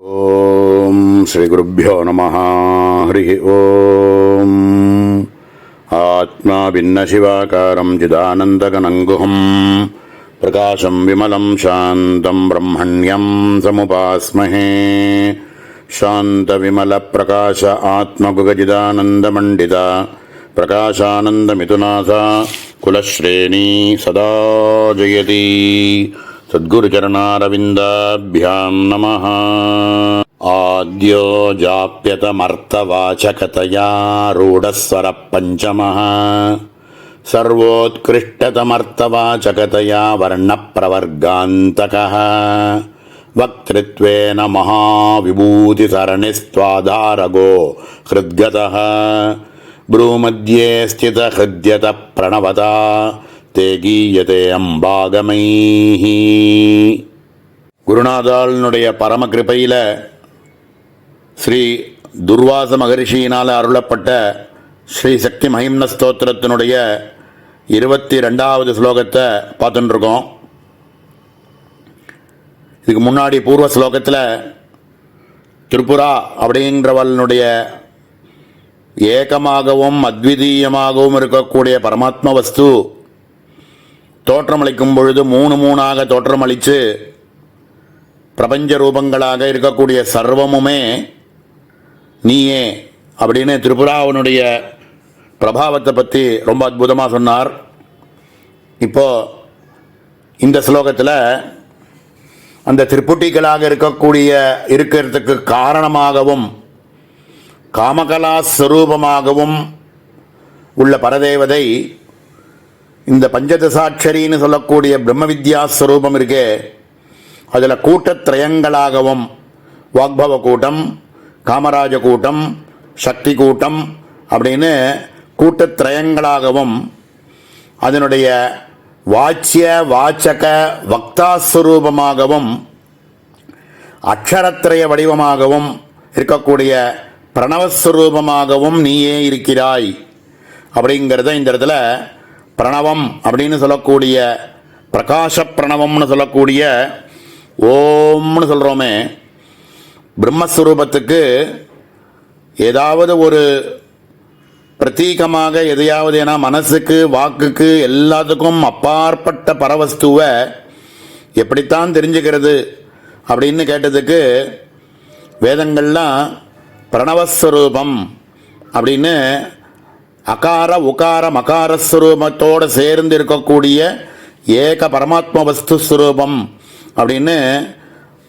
ஓம் ஸ்ரீ குருப்யோ நமः. ஹரி ஓம். ஆத்மா பின்ன சிவாகாரம் சிதானந்தகனங்குஹம் பிரகாசம் விமலம் சாந்தம் பிரம்மண்யம் சமுபாஸ்மஹே. சாந்த விமல பிரகாச ஆத்மகுகஜிதானந்தமண்டிதா பிரகாசானந்தமிதுநாதா குலஸ்ரேணி சதா ஜயதி. சத்குருச்சரணாரவிந்தாभ्याम् நமः. ஆத்யோ ஜாப்யதமர்த்தவாச்சகதயா ரூಢஸ்வரः பஞ்சமः சர்வோத்கிருஷ்டதமர்த்தவாச்சகதயா வர்ணப்பிரவர்காந்தகः வக்த்ருத்வேன மகாவிபூதிசரணிஸ்த்வாதாரகோ ஹிருத்கதः ப்ரூமத்யே ஸ்திதஹிருத்யதः பிரணவதா தே கீயதே அம்பாகமைஹி. குருநாதாளுடைய பரம கிருபையில் ஸ்ரீ துர்வாச மகரிஷியினால் அருளப்பட்ட ஸ்ரீ சக்தி மகிம்ன ஸ்தோத்திரத்தினுடைய 22வது ஸ்லோகத்தை பார்த்துட்டுருக்கோம். இதுக்கு முன்னாடி பூர்வ ஸ்லோகத்தில் திரிபுரா அப்படின்றவனுடைய ஏகமாகவும் அத்விதீயமாகவும் இருக்கக்கூடிய பரமாத்ம வஸ்து தோற்றமளிக்கும் பொழுது மூணாக தோற்றமளித்து பிரபஞ்ச ரூபங்களாக இருக்கக்கூடிய சர்வமுமே நீயே அப்படின்னு திரிபுராவனுடைய பிரபாவத்தை பற்றி ரொம்ப அற்புதமாக சொன்னார். இப்போ இந்த ஸ்லோகத்தில் அந்த திரிபுட்டிகளாக இருக்கிறதுக்கு காரணமாகவும் காமகலா ஸ்வரூபமாகவும் உள்ள பரதேவதை இந்த பஞ்சதசாட்சரின்னு சொல்லக்கூடிய பிரம்ம வித்யா ஸ்வரூபம் இருக்கே, அதில் கூட்டத்திரயங்களாகவும் வாக்பவ கூட்டம், காமராஜ கூட்டம், சக்தி கூட்டம் அப்படின்னு கூட்டத்திரயங்களாகவும் அதனுடைய வாச்சிய வாச்சக வக்தாஸ்வரூபமாகவும் அக்ஷரத்திரய வடிவமாகவும் இருக்கக்கூடிய பிரணவஸ்வரூபமாகவும் நீயே இருக்கிறாய் அப்படிங்கிறத இந்த இடத்துல பிரணவம் அப்படின்னு சொல்லக்கூடிய பிரகாச பிரணவம்னு சொல்லக்கூடிய ஓம்னு சொல்கிறோமே, பிரம்மஸ்வரூபத்துக்கு ஏதாவது ஒரு பிரதீகமாக எதையாவது, ஏன்னா மனசுக்கு வாக்குக்கு எல்லாத்துக்கும் அப்பாற்பட்ட பரவஸ்துவை எப்படித்தான் தெரிஞ்சுக்கிறது அப்படின்னு கேட்டதுக்கு வேதங்கள்லாம் பிரணவஸ்வரூபம் அப்படின்னு அகார உகார மகாரஸ்வரூபத்தோடு சேர்ந்து இருக்கக்கூடிய ஏக பரமாத்ம வஸ்து ஸ்வரூபம் அப்படின்னு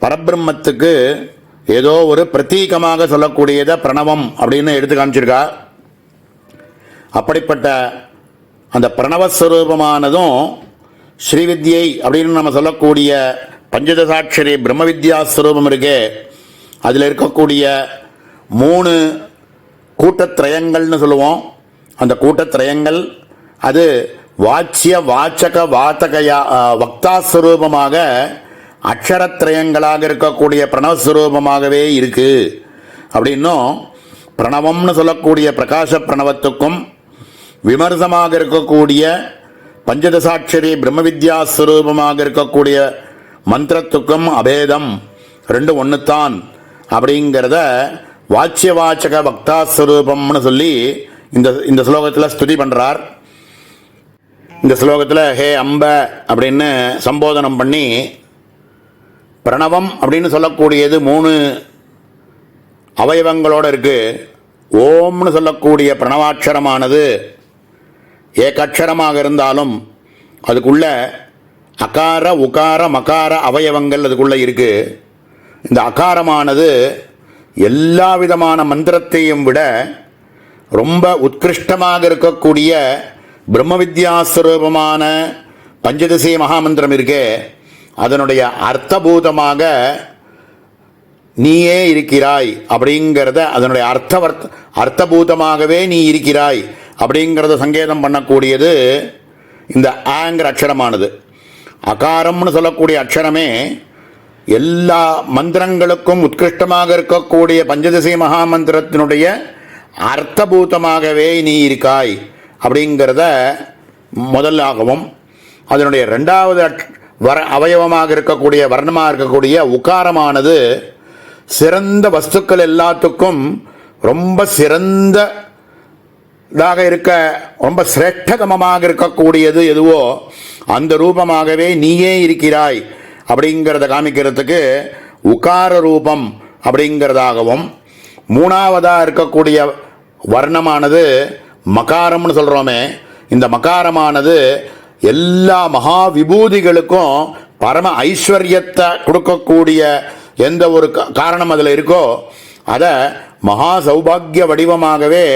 பரபிரம்மத்துக்கு ஏதோ ஒரு பிரதீகமாக சொல்லக்கூடியதை பிரணவம் அப்படின்னு எடுத்து காமிச்சிருக்கா. அப்படிப்பட்ட அந்த பிரணவஸ்வரூபமானதும் ஸ்ரீவித்யை அப்படின்னு நம்ம சொல்லக்கூடிய பஞ்சதசாட்சரி பிரம்ம வித்யா ஸ்வரூபம் இருக்கே, அதில் இருக்கக்கூடிய 3 கூட்டத்திரயங்கள்னு சொல்லுவோம். அந்த கூட்டத்திரயங்கள் அது வாச்சிய வாச்சக வாத்தகையா வக்தாஸ்வரூபமாக அக்ஷரத்திரயங்களாக இருக்கக்கூடிய பிரணவஸ்வரூபமாகவே இருக்கு அப்படின்னும், பிரணவம்னு சொல்லக்கூடிய பிரகாச பிரணவத்துக்கும் விமர்சமாக இருக்கக்கூடிய பஞ்சதசாட்சரி பிரம்ம வித்யா ஸ்வரூபமாக இருக்கக்கூடிய மந்திரத்துக்கும் அபேதம், 2 ஒன்றுத்தான் அப்படிங்கிறத வாச்சிய வாச்சக வக்தாஸ்வரூபம்னு சொல்லி இந்த ஸ்லோகத்தில் ஸ்துதி பண்ணுறார். இந்த ஸ்லோகத்தில் ஹே அம்ப அப்படின்னு சம்போதனம் பண்ணி, பிரணவம் அப்படின்னு சொல்லக்கூடியது 3 அவயவங்களோடு இருக்குது. ஓம்னு சொல்லக்கூடிய பிரணவாட்சரமானது ஏகாட்சரமாக இருந்தாலும் அதுக்குள்ள அகார உகார மகார அவயவங்கள் அதுக்குள்ளே இருக்குது. இந்த அகாரமானது எல்லா விதமான மந்திரத்தையும் விட ரொம்ப உத்கிருஷ்டமாக இருக்கக்கூடிய பிரம்ம வித்யாஸ்வரூபமான பஞ்சதசி மகாமந்திரம் இருக்கே, அதனுடைய அர்த்தபூதமாக நீயே இருக்கிறாய் அப்படிங்கிறத, அதனுடைய அர்த்தபூதமாகவே நீ இருக்கிறாய் அப்படிங்கிறத சங்கேதம் பண்ணக்கூடியது இந்த ஆங்கிற அக்ஷரமானது. அகாரம்னு சொல்லக்கூடிய அக்ஷரமே எல்லா மந்திரங்களுக்கும் உத்கிருஷ்டமாக இருக்கக்கூடிய பஞ்சதசி மகாமந்திரத்தினுடைய அர்த்தபூதமாகவே நீ இருக்காய் அப்படிங்கிறத முதலாகவும், அதனுடைய 2வது அவயவமாக இருக்கக்கூடிய வர்ணமாக இருக்கக்கூடிய உகாரமானது சிறந்த வஸ்துக்கள் எல்லாத்துக்கும் ரொம்ப சிறந்ததாக இருக்க, ரொம்ப சிரேஷ்டதமமாக இருக்கக்கூடியது எதுவோ அந்த ரூபமாகவே நீயே இருக்கிறாய் அப்படிங்கிறத காமிக்கிறதுக்கு உகார ரூபம் அப்படிங்கிறதாகவும், மூணாவதாக இருக்கக்கூடிய வர்ணமானது மகாரம்னு சொல்கிறோமே, இந்த மகாரமானது எல்லா மகா விபூதிகளுக்கும் பரம ஐஸ்வர்யத்தை கொடுக்கக்கூடிய எந்த ஒரு காரணம் அதில் இருக்கோ அதை மகா சௌபாகிய வடிவமாகவே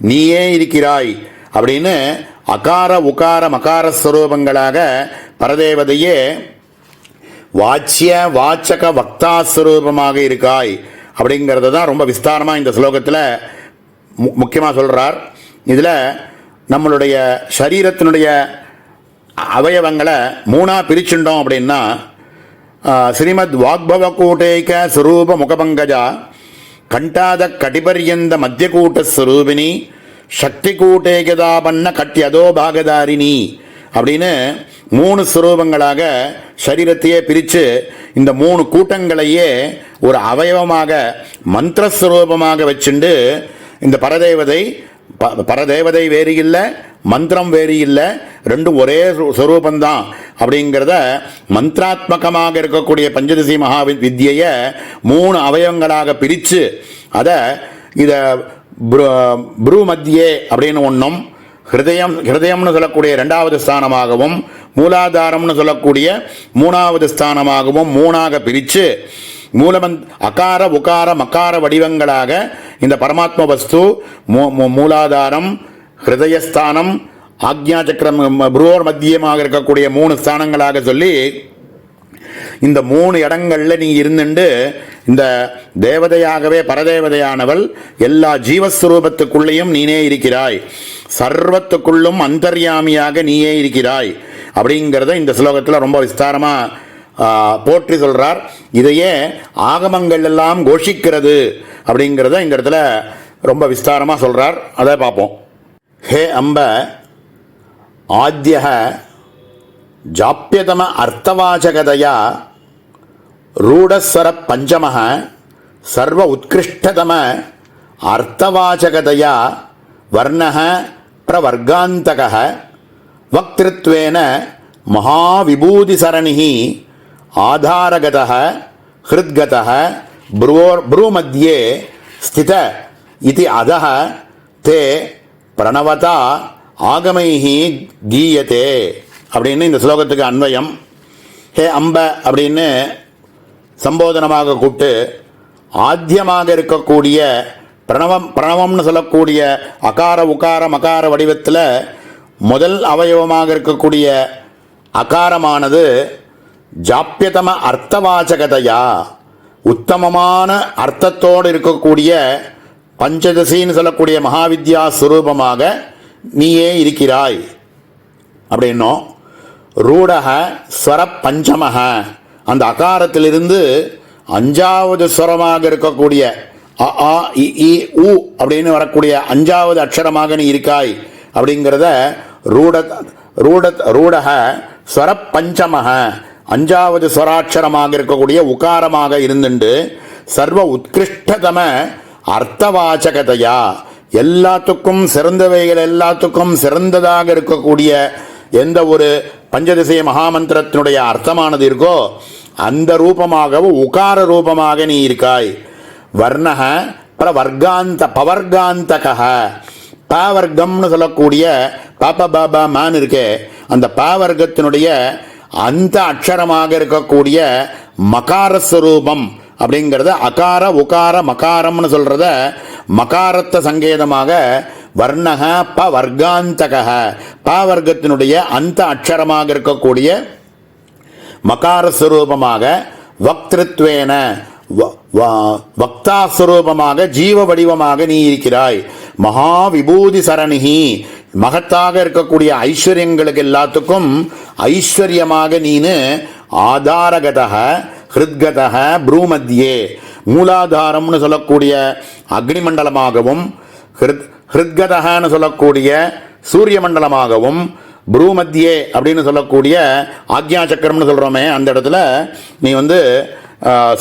நீயே இருக்கிறாய் அப்படின்னு அகார உகார மகார ஸ்வரூபங்களாக பரதேவதையே வாச்சிய வாச்சக வக்தா ஸ்வரூபமாக இருக்காய் அப்படிங்கிறது தான் ரொம்ப விஸ்தாரமாக இந்த ஸ்லோகத்தில் முக்கியமாக சொல்கிறார். இதில் நம்மளுடைய சரீரத்தினுடைய அவயவங்களை மூணாக பிரிச்சுட்டோம் அப்படின்னா, ஸ்ரீமத் வாக்பவ கூட்டேக ஸ்வரூப முகபங்கஜா கண்டாத கடிபர்யந்த மத்தியகூட்ட ஸ்வரூபிணி சக்தி கூட்டேகதாபன்ன கட்டியதோ பாகதாரிணி அப்படின்னு 3 ஸ்வரூபங்களாக சரீரத்தையே பிரித்து இந்த 3 கூட்டங்களையே ஒரு அவயவமாக மந்திரஸ்வரூபமாக வச்சுண்டு இந்த பரதேவதை வேறு இல்லை, மந்திரம் வேறு இல்லை, ரெண்டும் ஒரே ஸ்வரூபந்தான் அப்படிங்கிறத மந்திராத்மகமாக இருக்கக்கூடிய பஞ்சதசி மகா வித்யையை 3 அவயவங்களாக பிரித்து அதை இதை ப்ரூ மத்தியே அப்படின்னு ஒன்றும், ஹிருதயம்னு சொல்லக்கூடிய 2வது ஸ்தானமாகவும், மூலாதாரம்னு சொல்லக்கூடிய 3வது ஸ்தானமாகவும் 3ஆக பிரித்து அகார உகார மகார வடிவங்களாக இந்த பரமாத்ம வஸ்து மூலாதாரம், ஹிருதயஸ்தானம், ஆக்ஞா சக்கரம், புருவோர் மத்தியமாக இருக்கக்கூடிய 3 ஸ்தானங்களாக சொல்லி இந்த 3 இடங்கள்ல நீ இருந்துண்டு இந்த தேவதையாகவே பரதேவதையானவள் எல்லா ஜீவஸ்வரூபத்துக்குள்ளேயும் நீனே இருக்கிறாய், சர்வத்துக்குள்ளும் அந்தர்யாமியாக நீயே இருக்கிறாய் அப்படிங்கிறத இந்த ஸ்லோகத்தில் ரொம்ப விஸ்தாரமாக போற்றி சொல்றார். இதையே ஆகமங்கள் எல்லாம் கோஷிக்கிறது அப்படிங்கிறத இந்த இடத்துல ரொம்ப விஸ்தாரமாக சொல்றார். அதை பார்ப்போம். ஹே அம்ப ஆத்ய ஜாப்பியதம அர்த்தவாச்சகதையா ரூடஸ்வர பஞ்சம சர்வ உத்கிருஷ்டதம அர்த்தவாச்சகதையா வர்ணः பிரவர்காந்தகः வக்திருத்வேன மகாவிபூதிசரணிः ஆதாரகதः ஹிருத்கதः ப்ரூமத்யே ஸ்தித இதி அதः தே பிரணவதா ஆகமைஹி கீயதே அப்படின்னு இந்த ஸ்லோகத்துக்கு அன்வயம். ஹே அம்ப அப்படின்னு சம்போதனமாக கூப்பிட்டு ஆத்தியமாக இருக்கக்கூடிய பிரணவம்னு சொல்லக்கூடிய அகார உகார மகார வடிவத்தில் முதல் அவயவமாக இருக்கக்கூடிய அகாரமானது ஜாப்பியதம அர்த்தவாச்சகதையா உத்தமமான அர்த்தத்தோடு இருக்கக்கூடிய பஞ்சதசின்னு சொல்லக்கூடிய மகாவித்யா ஸ்வரூபமாக நீயே இருக்கிறாய் அப்படின்னும், ரூடக ஸ்வர பஞ்சமக அந்த அகாரத்திலிருந்து 5வது ஸ்வரமாக இருக்கக்கூடிய அ ஆ இ ஈ உ அப்படின்னு வரக்கூடிய 5வது அக்ஷரமாக நீ இருக்காய் அப்படிங்கிறத ரூடக ஸ்வர பஞ்சமக 5வது ஸ்வராட்சரமாக இருக்கக்கூடிய உகாரமாக இருந்துண்டு சர்வ உத்கிருஷ்டதம அர்த்தவாச்சகதையா எல்லாத்துக்கும் சிறந்தவைகள் எல்லாத்துக்கும் சிறந்ததாக இருக்கக்கூடிய எந்த ஒரு பஞ்சதிசை மகாமந்திரத்தினுடைய அர்த்தமானது இருக்கோ அந்த ரூபமாகவும் உகார ரூபமாக நீ இருக்காய். வர்ணக பவர்காந்தக பாவர்க்கம்னு சொல்லக்கூடிய பாப்பா பாபா மான் இருக்கே அந்த பாவர்க்கத்தினுடைய அந்த அக்ஷரமாக இருக்கக்கூடிய மகாரஸ்வரூபம் அப்படிங்கிறத அகார உகார மகாரம்னு சொல்றத மகாரத்த சங்கேதமாக வர்ணக பவர்காந்தக பாவர்க்கத்தினுடைய அந்த அக்ஷரமாக இருக்கக்கூடிய மகாரஸ்வரூபமாக வக்திருத்வேன வக்தாஸ்வரூபமாக ஜீவ வடிவமாக நீ இருக்கிறாய். மகா விபூதி சரணிகி மகத்தாக இருக்கக்கூடிய ஐஸ்வர்யங்களுக்கு எல்லாத்துக்கும் ஐஸ்வர்யமாக நீனு ஆதாரகதக ஹிருத்கதக ப்ரூமத்யே மூலாதாரம்னு சொல்லக்கூடிய அக்னி மண்டலமாகவும் ஹிருத்கதகன்னு சொல்லக்கூடிய சூரிய மண்டலமாகவும் ப்ரூமத்யே அப்படின்னு சொல்லக்கூடிய ஆக்ஞா சக்கரம்னு சொல்கிறோமே அந்த இடத்துல நீ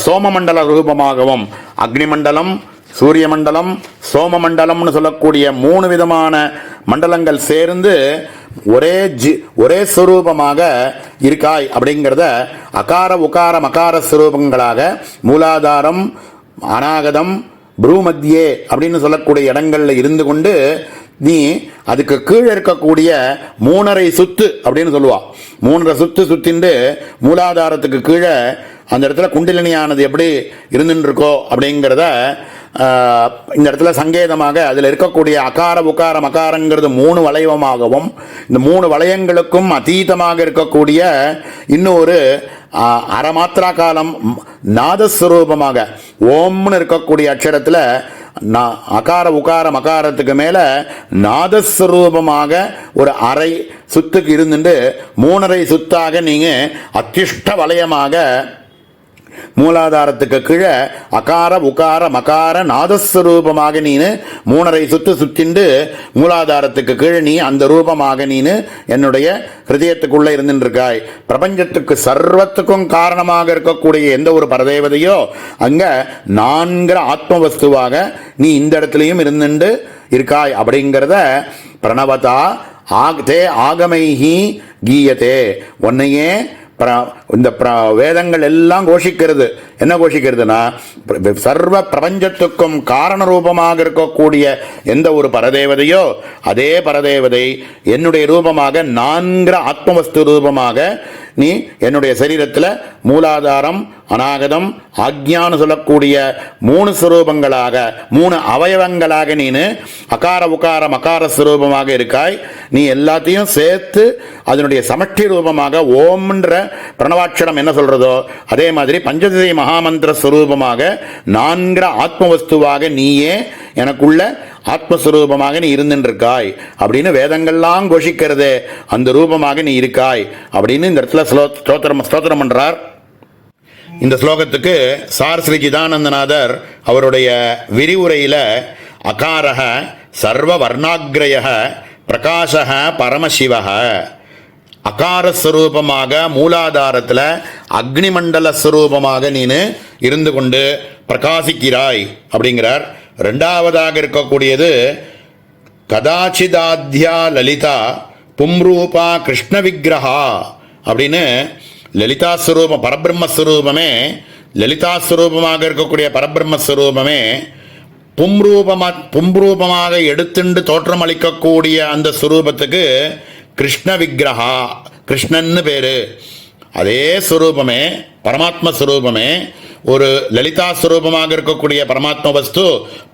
சோமமண்டல ரூபமாகவும், அக்னிமண்டலம், சூரிய மண்டலம், சோம மண்டலம்னு சொல்லக்கூடிய 3 விதமான மண்டலங்கள் சேர்ந்து ஒரே ஸ்வரூபமாக இருக்காய் அப்படிங்கிறத அகார உகார மகார ஸ்வரூபங்களாக மூலாதாரம், அநாகதம், ப்ரூமத்தியே அப்படின்னு சொல்லக்கூடிய இடங்கள்ல இருந்து கொண்டு நீ அதுக்கு கீழே இருக்கக்கூடிய 3.5 சுத்து அப்படின்னு சொல்லுவா. 3.5 சுத்து சுத்திண்டு மூலாதாரத்துக்கு கீழே அந்த இடத்துல குண்டலினியானது எப்படி இருந்துட்டு இருக்கோ அப்படிங்கிறத இந்த இடத்துல சங்கேதமாக அதில் இருக்கக்கூடிய அகார உகார மகாரங்கிறது 3 வளையமாகவும், இந்த 3 வளையங்களுக்கும் அதீதமாக இருக்கக்கூடிய இன்னொரு அரை மாத்திரா காலம் நாதஸ்வரூபமாக ஓம்னு இருக்கக்கூடிய அக்ஷரத்தில் அகார உகார மகாரத்துக்கு மேல நாதஸ்வரூபமாக ஒரு அரை சுத்துக்கு இருந்துட்டு 3.5 சுத்தாக நீங்க அத்திஷ்ட வலயமாக மூலாதாரத்துக்கு கீழே அகார உகார மகார நாதஸ்வரூபமாக நீனு 3.5 சுத்து சுத்திண்டு மூலாதாரத்துக்கு கீழே நீ அந்த ரூபமாக நீனு என்னுடைய ஹிருதயத்துக்குள்ள இருந்துருக்காய். பிரபஞ்சத்துக்கு சர்வத்துக்கும் காரணமாக இருக்கக்கூடிய எந்த ஒரு பரதேவதையோ அங்க 4 ஆத்ம வஸ்துவாக நீ இந்த இடத்துலையும் இருந்துட்டு இருக்காய் அப்படிங்கிறத பிரணவதா ஆகதே ஆகமைஹி கீயதே. உன்னையே இந்த வேதங்கள் எல்லாம் கோஷிக்கிறது. என்ன கோஷிக்கிறதுனா, சர்வ பிரபஞ்சத்துக்கும் காரண ரூபமாக இருக்கக்கூடிய எந்த ஒரு பரதேவதையோ அதே பரதேவதை என்னுடைய ரூபமாக 4 ஆத்மவஸ்து ரூபமாக நீ என்னுடைய சரீரத்தில் மூலாதாரம், அநாகதம், ஆக்ஞான்னு சொல்லக்கூடிய 3 ஸ்வரூபங்களாக 3 அவயவங்களாக நீனு அகார உகார மகார ஸ்வரூபமாக இருக்காய். நீ எல்லாத்தையும் சேர்த்து அதனுடைய சமஷ்டி ரூபமாக ஓம்ன்ற பிரணவாட்சரம் என்ன சொல்றதோ அதே மாதிரி பஞ்சதிசை மகாமந்திர ஸ்வரூபமாக 4 ஆத்மவஸ்துவாக நீயே எனக்குள்ள ஆத்மஸ்வரூபமாக நீ இருந்துருக்காய் அப்படின்னு வேதங்கள்லாம் கோஷிக்கிறது. அந்த ரூபமாக நீ இருக்காய் அப்படின்னு இந்த இடத்துல ஸ்தோத்திரம் பண்றார். இந்த ஸ்லோகத்துக்கு சார் ஸ்ரீ சிதானந்தநாதர் அவருடைய விரிவுரையில அகாரஹ சர்வ வர்ணாக்ரயஹ பிரகாசஹ பரமசிவஹ, அகாரஸ்வரூபமாக மூலாதாரத்தில் அக்னிமண்டல ஸ்வரூபமாக நீனு இருந்து கொண்டு பிரகாசிக்கிறாய் அப்படிங்கிறார். 2வதாக இருக்கக்கூடியது கதாச்சிதாத்யா லலிதா பும்ரூபா கிருஷ்ண விக்கிரகா அப்படின்னு லலிதாஸ்வரூபம் பரபிரம்மஸ்வரூபமே, லலிதாஸ்வரூபமாக இருக்கக்கூடிய பரபிரம்மஸ்வரூபமே பும்ரூபமாக எடுத்துண்டு தோற்றம் அளிக்கக்கூடிய அந்த ஸ்வரூபத்துக்கு கிருஷ்ண விக்கிரகா, கிருஷ்ணன்னு பேரு. அதே ஸ்வரூபமே பரமாத்ம ஸ்வரூபமே ஒரு லலிதா ஸ்வரூபமாக இருக்கக்கூடிய பரமாத்ம வஸ்து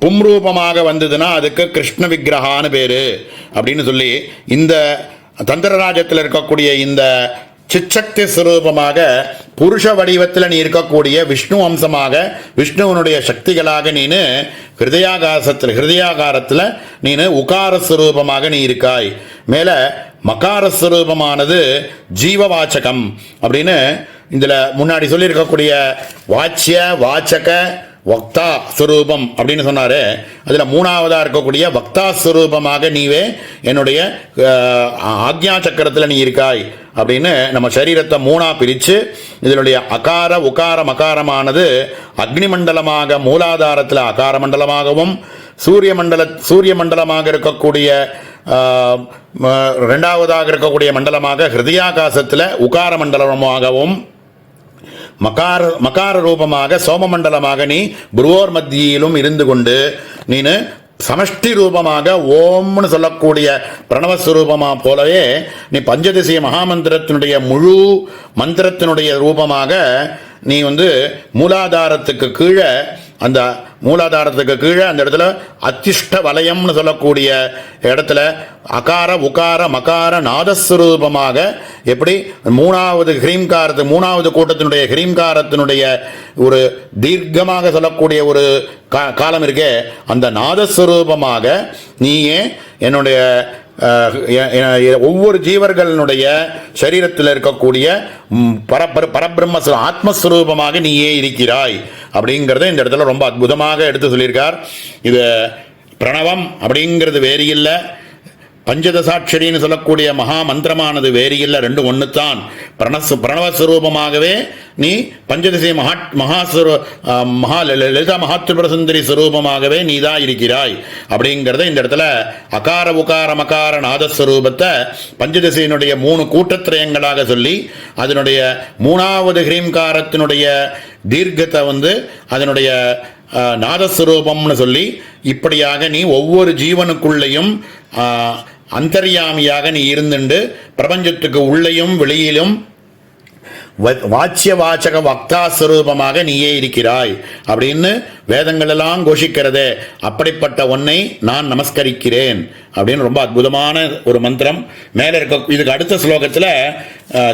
பும்ரூபமாக வந்ததுன்னா அதுக்கு கிருஷ்ண விக்கிரகான்னு பேரு அப்படின்னு சொல்லி இந்த தந்திரராஜத்தில் இருக்கக்கூடிய இந்த சிச்சக்தி ஸ்வரூபமாக புருஷ வடிவத்தில் நீ இருக்கக்கூடிய விஷ்ணு அம்சமாக விஷ்ணுவனுடைய சக்திகளாக நீனு ஹிருதயாகாரத்தில் நீனு உகார ஸ்வரூபமாக நீ இருக்காய். மேல மகார ஸ்வரூபமானது ஜீவவாச்சகம் அப்படின்னு இதுல முன்னாடி சொல்லி இருக்கக்கூடிய வாச்சிய வாச்சக வக்தா ஸ்வரூபம் அப்படின்னு சொன்னாரு. அதுல 3வதா இருக்கக்கூடிய வக்தா ஸ்வரூபமாக நீவே என்னுடைய ஆக்ஞா சக்கரத்தில் நீ இருக்காய் அப்படின்னு நம்ம சரீரத்தை 3ஆ பிரிச்சு இதனுடைய அகார உகார மகாரமானது அக்னி மண்டலமாக மூலாதாரத்தில் அகார மண்டலமாகவும் சூரிய மண்டலமாக இருக்கக்கூடிய 2வதாக இருக்கக்கூடிய மண்டலமாக ஹிருதயாகாசத்தில் உகார மண்டலமாகவும் மகார ரூபமாக சோமமண்டலமாக நீ புருவோர் மத்தியிலும் இருந்து கொண்டு நீனு சமஷ்டி ரூபமாக ஓம்னு சொல்லக்கூடிய பிரணவஸ்வரூபமா போலவே நீ பஞ்சதிசைய மகாமந்திரத்தினுடைய முழு மந்திரத்தினுடைய ரூபமாக நீ மூலாதாரத்துக்கு கீழே அந்த இடத்துல அத்திஷ்ட வலயம்னு சொல்லக்கூடிய இடத்துல அகார உகார மகார நாதஸ்வரூபமாக எப்படி 3வது கூட்டத்தினுடைய ஹ்ரீம்காரத்தினுடைய ஒரு தீர்க்கமாக சொல்லக்கூடிய ஒரு காலம் இருக்கே அந்த நாதஸ்வரூபமாக நீயே என்னுடைய ஒவ்வொரு ஜீவர்களுடைய சரீரத்தில் இருக்கக்கூடிய பரபிரம்ம ஆத்மஸ்வரூபமாக நீயே இருக்கிறாய் அப்படிங்கிறத இந்த இடத்துல ரொம்ப அற்புதமாக எடுத்து சொல்லியிருக்கார். இது பிரணவம் அப்படிங்கிறது வேறு இல்லை, பஞ்சதசாட்சரின்னு சொல்லக்கூடிய மகா மந்திரமானது வேறு இல்லை, ரெண்டு ஒன்று தான். பிரணவஸ்வரூபமாகவே நீ பஞ்சதசை மகா லலிதா மகாத்ரிபுர சுந்தரி ஸ்வரூபமாகவே நீ தான் இருக்கிறாய் அப்படிங்கிறத இந்த இடத்துல அகார உகார மகார நாதஸ்வரூபத்தை பஞ்சதசையினுடைய 3 கூட்டத்திரயங்களாக சொல்லி அதனுடைய 3வது ஹ்ரீம்காரத்தினுடைய தீர்க்கத்தை அதனுடைய நாதஸ்வரூபம்னு சொல்லி இப்படியாக நீ ஒவ்வொரு ஜீவனுக்குள்ளேயும் அந்தர்யாமியாக நீ இருந்துண்டு பிரபஞ்சத்துக்கு உள்ளேயும் வெளியிலும் வாச்சிய வாச்சக வக்தாஸ்வரூபமாக நீயே இருக்கிறாய் அப்படின்னு வேதங்கள் எல்லாம் கோஷிக்கிறதே. அப்படிப்பட்ட ஒன்னை நான் நமஸ்கரிக்கிறேன் அப்படின்னு ரொம்ப அற்புதமான ஒரு மந்திரம். மேலே இருக்க இதுக்கு அடுத்த ஸ்லோகத்தில்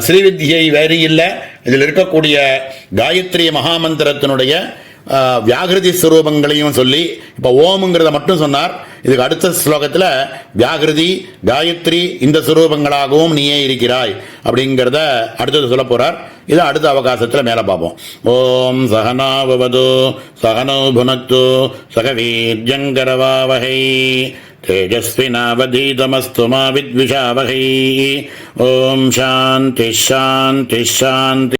ஸ்ரீவித்யை வேறு இல்லை, இதில் இருக்கக்கூடிய காயத்ரி மகாமந்திரத்தினுடைய வியாகிருதி ஸ்வரூபங்களையும் சொல்லி இப்போ ஓமுங்கிறத மட்டும் சொன்னார். இதுக்கு அடுத்த ஸ்லோகத்தில் வியாகிருதி காயத்ரி இந்த ஸ்வரூபங்களாகவும் நீயே இருக்கிறாய் அப்படிங்கிறத அடுத்தது சொல்ல போகிறார். இதை அடுத்த அவகாசத்தில் மேலே பார்ப்போம். ஓம் சகனாவது சகனோ புனக்து சகவீர்யங்கரவாவகை தேஜஸ்வினாவதீதமஸ்து மா வித்விஷாவகை. ஓம் சாந்தி ஷாந்தி ஷாந்தி.